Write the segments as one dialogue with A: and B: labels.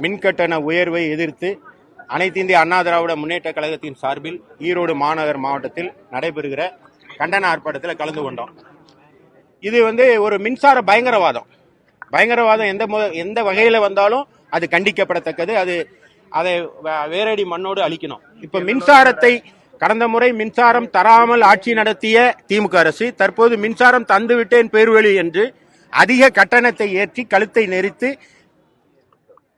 A: மின்கட்டண உயர்வை எதிர்த்து அனைத்து இந்திய அண்ணா திராவிட முன்னேற்ற கழகத்தின் சார்பில் ஈரோடு மாநகர் மாவட்டத்தில் நடைபெறுகிற கண்டன ஆர்ப்பாட்டத்தில் கலந்து கொண்டோம். இது ஒரு மின்சார பயங்கரவாதம் எந்த வகையில வந்தாலும் அது கண்டிக்கப்படத்தக்கது. அதை வேரடி மண்ணோடு அழிக்கணும். இப்ப மின்சாரத்தை கடந்த முறை மின்சாரம் தராமல் ஆட்சி நடத்திய திமுக அரசு தற்போது மின்சாரம் தந்துவிட்டேன் பேர்வழி என்று அதிக கட்டணத்தை ஏற்றி கழுத்தை நெரித்து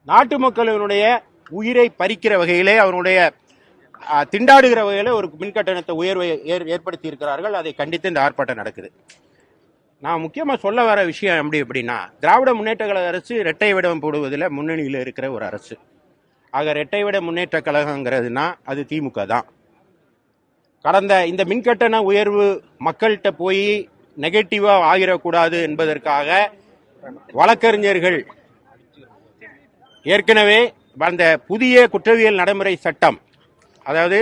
A: நாட்டு மக்களினுடைய உயிரை பறிக்கிற வகையிலே அவருடைய திண்டாடுகிற வகையில ஒரு மின்கட்டணத்தை உயர்வை ஏற்படுத்தி இருக்கிறார்கள். அதை கண்டித்து இந்த ஆர்ப்பாட்டம் நடக்குது. நான் முக்கியமா சொல்ல வர விஷயம் எப்படின்னா, திராவிட முன்னேற்ற கழக அரசு இரட்டை விடம் போடுவதில் முன்னணியில் இருக்கிற ஒரு அரசு. ஆக இரட்டை விட முன்னேற்ற கழகங்கிறதுனா அது திமுக தான். கடந்த இந்த மின்கட்டண உயர்வு மக்கள்கிட்ட போய் நெகட்டிவா ஆகிடக்கூடாது என்பதற்காக வழக்கறிஞர்கள் ஏற்கனவே அந்த புதிய குற்றவியல் நடைமுறை சட்டம், அதாவது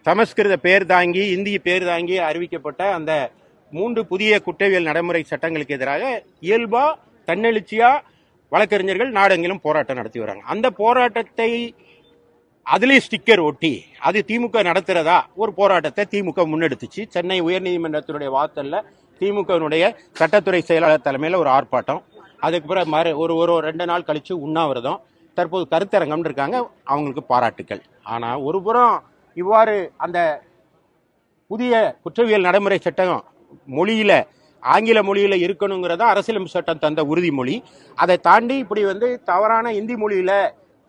A: சமஸ்கிருத பேர் தாங்கி இந்திய பேர் தாங்கி அறிவிக்கப்பட்ட அந்த 3 புதிய குற்றவியல் நடைமுறை சட்டங்களுக்கு எதிராக இயல்பா தன்னெழுச்சியா வழக்கறிஞர்கள் நாடெங்கிலும் போராட்டம் நடத்தி வராங்க. அந்த போராட்டத்தை அதிலே ஸ்டிக்கர் ஒட்டி அது திமுக நடத்துறதா ஒரு போராட்டத்தை திமுக முன்னெடுத்துச்சு. சென்னை உயர்நீதிமன்றத்தினுடைய வாசல்ல திமுகவினுடைய சட்டத்துறை செயலாளர் தலைமையில் ஒரு ஆர்ப்பாட்டம். அதுக்கு பிறகு ஒரு 2 நாள் கழிச்சு உண்ணாவிரதம். தற்போது கருத்தரங்கம் இருக்காங்க. அவங்களுக்கு பாராட்டுக்கள். ஆனா ஒரு புறம் இவ்வாறு அந்த புதிய குற்றவியல் நடைமுறை சட்டம் மொழியில ஆங்கில மொழியில இருக்கணுங்கிறதா அரசியலமைப்பு சட்டம் தந்த உறுதிமொழி. அதை தாண்டி இப்படி தவறான இந்தி மொழியில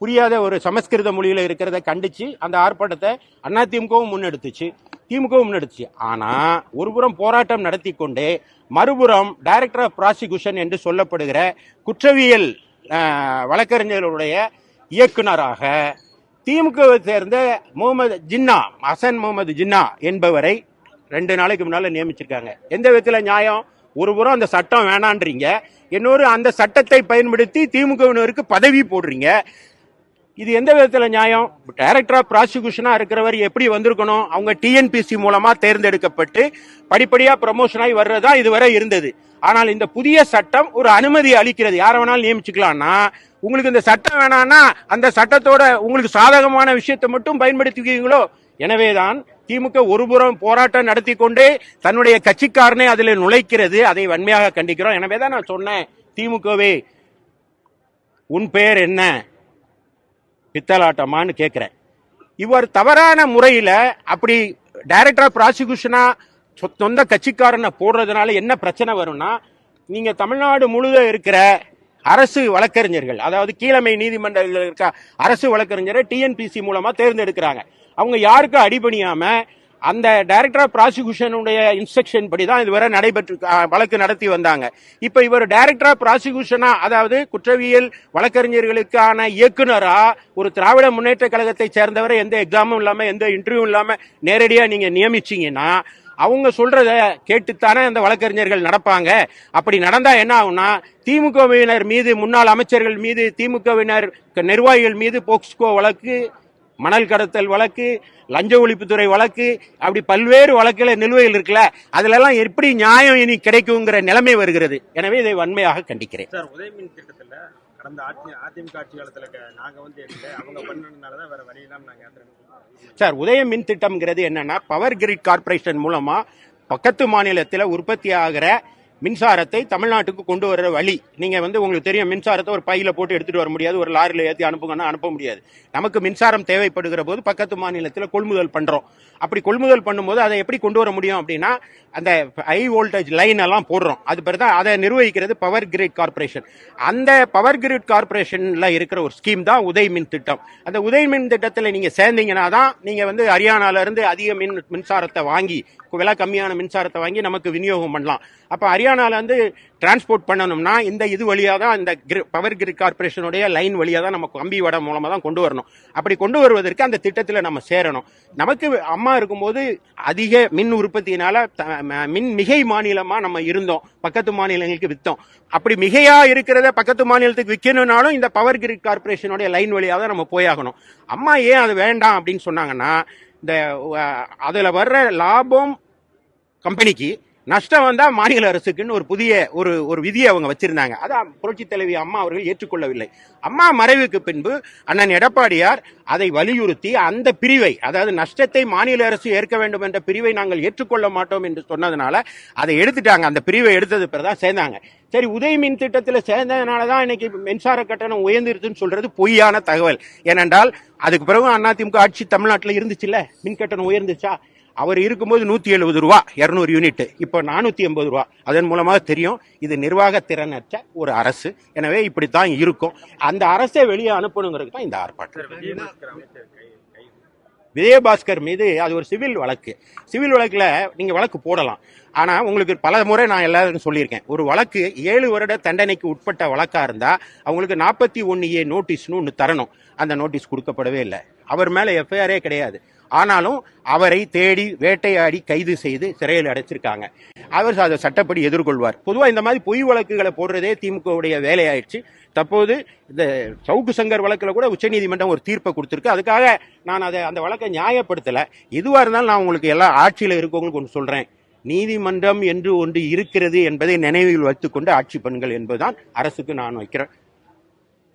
A: புரியாத ஒரு சமஸ்கிருத மொழியில இருக்கிறத கண்டிச்சு அந்த ஆர்ப்பாட்டத்தை அதிமுகவும் முன்னெடுத்துச்சு. ஆனா ஒருபுறம் போராட்டம் நடத்தி கொண்டே மறுபுறம் டைரக்டர் ஆஃப் ப்ராசிக்யூஷன் என்று சொல்லப்படுகிற குற்றவியல் வழக்கறிஞர்களுடைய இயக்குநராக திமுகவை சேர்ந்த ஹசன் முகமது ஜின்னா என்பவரை 2 நாளைக்கு முன்னால நியமிச்சிருக்காங்க. எந்த விதத்துல நியாயம்? ஒருபுறம் அந்த சட்டம் வேணான்றீங்க, இன்னொரு அந்த சட்டத்தை பயன்படுத்தி திமுகவினருக்கு பதவி போடுறீங்க. இது எந்த விதத்துல நியாயம்? டைரக்டர் ஆஃப் ப்ராசிக்யூஷனா இருக்கிறவர் எப்படி வந்திருக்கணும்? அவங்க டிஎன்பிசி மூலமா தேர்ந்தெடுக்கப்பட்டு படிப்படியா ப்ரமோஷன் ஆகி வர்றதா இதுவரை இருந்தது. ஆனால் இந்த புதிய சட்டம் ஒரு அனுமதி அளிக்கிறது, யார வேணாலும் நியமிச்சுக்கலாம்னா. உங்களுக்கு இந்த சட்டம் வேணாம்னா அந்த சட்டத்தோட உங்களுக்கு சாதகமான விஷயத்தை மட்டும் பயன்படுத்திக்குவீங்களோ? எனவேதான் திமுக ஒருபுறம் போராட்டம் நடத்தி கொண்டே தன்னுடைய கட்சிக்காரனை அதில் நுழைக்கிறது. அதை வன்மையாக கண்டிக்கிறோம். எனவேதான் நான் சொன்னேன், திமுகவே உன் பெயர் என்ன, பித்தலாட்டமான்னு கேட்கிறேன். இவர் தவறான முறையில அப்படி டைரக்டர் ஆஃப் ப்ராசிக்யூஷனா சொந்த கட்சிக்காரனை போடுறதுனால என்ன பிரச்சனை வரும்னா, நீங்க தமிழ்நாடு முழுவதும் இருக்கிற அரசு வழக்கறிஞர்கள், அதாவது கீழமை நீதிமன்றத்தில் இருக்க அரசு வழக்கறிஞரை டிஎன்பிசி மூலமா தேர்ந்தெடுக்கிறாங்க. அவங்க யாருக்கும் அடிபணியாம அந்த டைரக்டர் ஆஃப் ப்ராசிக்யூஷனுடைய இன்ஸ்ட்ரக்ஷன் படிதான் இதுவரை நடைபெற்று வழக்கு நடத்தி வந்தாங்க. இப்ப இவர் டைரக்டர் ஆஃப் ப்ராசிக்யூஷனா, அதாவது குற்றவியல் வழக்கறிஞர்களுக்கான இயக்குனரா ஒரு திராவிட முன்னேற்ற கழகத்தை சேர்ந்தவரை எந்த எக்ஸாமும் இல்லாம எந்த இன்டர்வியூ இல்லாம நேரடியா நீங்க நியமிச்சீங்கன்னா அவங்க சொல்றத கேட்டுத்தானே அந்த வழக்கறிஞர்கள் நடப்பாங்க. அப்படி நடந்தா என்ன ஆகும்னா, திமுகவினர் மீது, முன்னாள் அமைச்சர்கள் மீது, திமுகவினர் நிர்வாகிகள் மீது போக்ஸ்கோ வழக்கு, மணல் கடத்தல் வழக்கு, லஞ்ச ஒழிப்புத்துறை வழக்கு, அப்படி பல்வேறு வழக்குல நிலுவையில் இருக்குல்ல, அதுல எல்லாம் எப்படி நியாயம் இனி கிடைக்குங்கிற நிலைமை வருகிறது. எனவே இதை வன்மையாக கண்டிக்கிறேன்.
B: உதயமின் திட்டத்துல கடந்த அதிமுக ஆட்சி காலத்துல நாங்க அவங்க பண்ணதுனாலதான் வேற வழி இல்லாம நாங்க
A: சார், உதய மின் திட்டம்ங்கிறது என்னன்னா, பவர் கிரிட் கார்பரேஷன் மூலமா பக்கத்து மாநிலத்தில் உற்பத்தி ஆகிற மின்சாரத்தை தமிழ்நாட்டுக்கு கொண்டு வர வழி. நீங்க உங்களுக்கு தெரியும், மின்சாரத்தை ஒரு பையில போட்டு எடுத்துட்டு வர முடியாது, ஒரு லாரியில ஏற்றி அனுப்புங்கன்னா அனுப்ப முடியாது. நமக்கு மின்சாரம் தேவைப்படுகிற போது பக்கத்து மாநிலத்தில் கொள்முதல் பண்றோம். அப்படி கொள்முதல் பண்ணும்போது அதை எப்படி கொண்டு வர முடியும் அப்படின்னா, அந்த ஹை வோல்டேஜ் லைன் எல்லாம் போடுறோம். அது பேர் தான், அதை நிர்வகிக்கிறது பவர் கிரிட் கார்பரேஷன். அந்த பவர் கிரிட் கார்பரேஷன்ல இருக்கிற ஒரு ஸ்கீம் தான் உதய் மின் திட்டம். அந்த உதய் மின் திட்டத்தில் நீங்க சேர்ந்தீங்கன்னா தான் நீங்க ஹரியானால இருந்து அதிக மின்சாரத்தை வாங்கி, விலை கம்மியான மின்சாரத்தை வாங்கி நமக்கு விநியோகம் பண்ணலாம். அப்ப ஹரியானால இருந்து டிரான்ஸ்போர்ட் பண்ணணும்னா இந்த இது வழியா தான், இந்த பவர் கிரிட் கார்பரேஷனுடைய லைன் வழியா தான் நம்ம கம்பி வடம் மூலமா தான் கொண்டு வரணும். அப்படி கொண்டு வருவதற்கு அந்த திட்டத்தில் நம்ம சேரணும். நமக்கு அம்மா இருக்கும்போது அதிக மின் உற்பத்தியினால மின் மிகை மாநிலமா நம்ம இருந்தோம், பக்கத்து மாநிலங்களுக்கு வித்தோம். அப்படி மிகையா இருக்கிறத பக்கத்து மாநிலத்துக்கு விற்கணும்னாலும் இந்த பவர் கிரிட் கார்பரேஷனுடைய லைன் வழியா தான் நம்ம போயாகணும். அம்மா ஏன் அது வேண்டாம் அப்படின்னு சொன்னாங்கன்னா, இந்த அதுல வர்ற லாபம் கம்பெனிக்கு, நஷ்டம் வந்தா மாநில அரசுக்குன்னு ஒரு புதிய ஒரு விதியை அவங்க வச்சிருந்தாங்க. அதான் புரட்சி தலைவி அம்மா அவர்கள் ஏற்றுக்கொள்ளவில்லை. அம்மா மறைவுக்கு பின்பு அண்ணன் எடப்பாடியார் அதை வலியுறுத்தி அந்த பிரிவை, அதாவது நஷ்டத்தை மாநில அரசு ஏற்க வேண்டும் என்ற பிரிவை நாங்கள் ஏற்றுக்கொள்ள மாட்டோம் என்று சொன்னதுனால அதை எடுத்துட்டாங்க. அந்த பிரிவை எடுத்தது பிறகுதான் சேர்ந்தாங்க. சரி, உதய மின் திட்டத்தில் சேர்ந்ததுனாலதான் இன்னைக்கு மின்சார கட்டணம் உயர்ந்திருக்குன்னு சொல்றது பொய்யான தகவல். ஏனென்றால் அதுக்கு பிறகு அதிமுக ஆட்சி தமிழ்நாட்டில் இருந்துச்சுல்ல, மின் கட்டணம் உயர்ந்துச்சா? அவர் இருக்கும்போது 170 ரூபா 200 யூனிட், இப்போ 480 ரூபா. அதன் மூலமாக தெரியும் இது நிர்வாக திறனற்ற ஒரு அரசு. எனவே இப்படித்தான் இருக்கும். அந்த அரசை வெளியே அனுப்பணுங்கிறது தான் இந்த ஆர்ப்பாட்டம். விஜயபாஸ்கர் மீது அது ஒரு சிவில் வழக்கு. சிவில் வழக்குல நீங்க வழக்கு போடலாம். ஆனா உங்களுக்கு பல முறை நான் எல்லாருக்கும் சொல்லியிருக்கேன், ஒரு வழக்கு 7 வருட தண்டனைக்கு உட்பட்ட வழக்கா இருந்தா அவங்களுக்கு 41A நோட்டீஸ்னு ஒன்று தரணும். அந்த நோட்டீஸ் கொடுக்கப்படவே இல்லை. அவர் மேல எஃப்ஐஆரே கிடையாது. ஆனாலும் அவரை தேடி வேட்டையாடி கைது செய்து சிறையில் அடைச்சிருக்காங்க. அவர் அதை சட்டப்படி எதிர்கொள்வார். பொதுவாக இந்த மாதிரி பொய் வழக்குகளை போடுறதே திமுகவுடைய வேலையாயிடுச்சு. தற்போது இந்த சவுக்கு சங்கர் வழக்கில் கூட உச்சநீதிமன்றம் ஒரு தீர்ப்பை கொடுத்திருக்கு. அதுக்காக நான் அந்த வழக்கை நியாயப்படுத்தல. எதுவா இருந்தாலும் நான் உங்களுக்கு எல்லா ஆட்சியில் இருக்கவங்களுக்கு ஒன்று சொல்றேன், நீதிமன்றம் என்று ஒன்று இருக்கிறது என்பதை நினைவில் வைத்துக்கொண்டு ஆட்சி பண்ணுங்கள் என்பதுதான் அரசுக்கு நான் வைக்கிற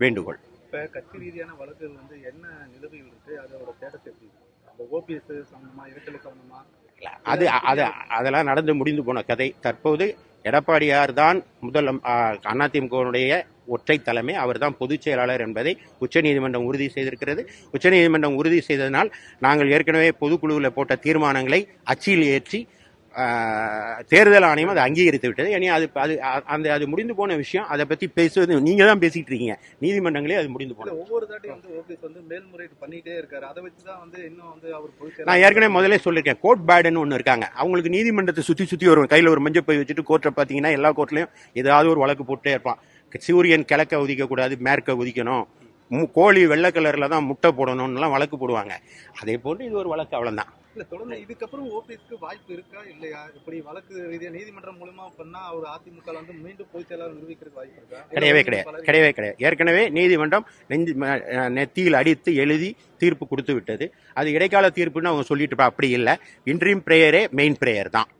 A: வேண்டுகோள்.
C: இப்ப கட்சி ரீதியான வழக்குகள் என்ன நிலுவையில் இருக்கு, அதோட ஸ்டேட்டஸ் எப்படி? ஓபிஎஸ் சம்பந்தமா, இரட்டலை சம்பந்தமா?
A: அதெல்லாம் நடந்து முடிந்து போன கதை. தற்போது எடப்பாடியார் தான் முதல் அதிமுகவுடைய ஒற்றை தலைமை, அவர் தான் பொதுச் செயலாளர் என்பதை உச்சநீதிமன்றம் உறுதி செய்திருக்கிறது. உச்சநீதிமன்றம் உறுதி செய்ததனால் நாங்கள் ஏற்கனவே பொதுக்குழுவில் போட்ட தீர்மானங்களை அச்சில் ஏற்றி தேர்தல் ஆணையம் அதை அங்கீகரித்து விட்டது. இனி அது முடிந்து போன விஷயம். அதை பத்தி பேசுவது நீங்க தான் பேசிட்டு இருக்கீங்க. நீதிமன்றங்களே அது முடிந்து போன.
C: ஒவ்வொரு தாட்டியும் ஓபிஎஸ் மேல்முறையீடு பண்ணிட்டே இருக்காரு. அதை வச்சுதான் இன்னும் அவர்
A: நான் ஏற்கனவே முதல்ல சொல்லிருக்கேன், கோர்ட் பேடுன்னு ஒன்று இருக்காங்க. அவங்களுக்கு நீதிமன்றத்தை சுத்தி வரும். கையில ஒரு மஞ்சள் பை வச்சுட்டு கோர்ட்டை பாத்தீங்கன்னா எல்லா கோர்ட்லயும் ஏதாவது ஒரு வழக்கு போட்டே இருப்பான். சூரியன் கிழக்க உதிக்க கூடாது, மேற்க உதிக்கணும், கோழி வெள்ளை கலர்ல தான் முட்டை போடணும்னு வழக்கு போடுவாங்க. அதே போன்று இது ஒரு வழக்கு, அவ்வளவுதான்.
C: தொடர்ந்து இதுக்கப்புறம் ஓபிஎஸ்க்கு வாய்ப்பு இருக்கா இல்லையா? இப்படி வழக்கு ரீதியா நீதிமன்றம் மூலமா பண்ணா அவர் அதிமுக மீண்டும் பொதுச் செயலாளர் நிரூபிக்கிறதுக்கு வாய்ப்பு இருக்கா?
A: கிடையவே கிடையாது. ஏற்கனவே நீதிமன்றம் நெத்தியில் அடித்து எழுதி தீர்ப்பு கொடுத்து விட்டது. அது இடைக்கால தீர்ப்புன்னு அவங்க சொல்லிட்டு அப்படி இல்லை. இன்ட்ரீம் பிரேயரே மெயின் பிரேயர் தான்.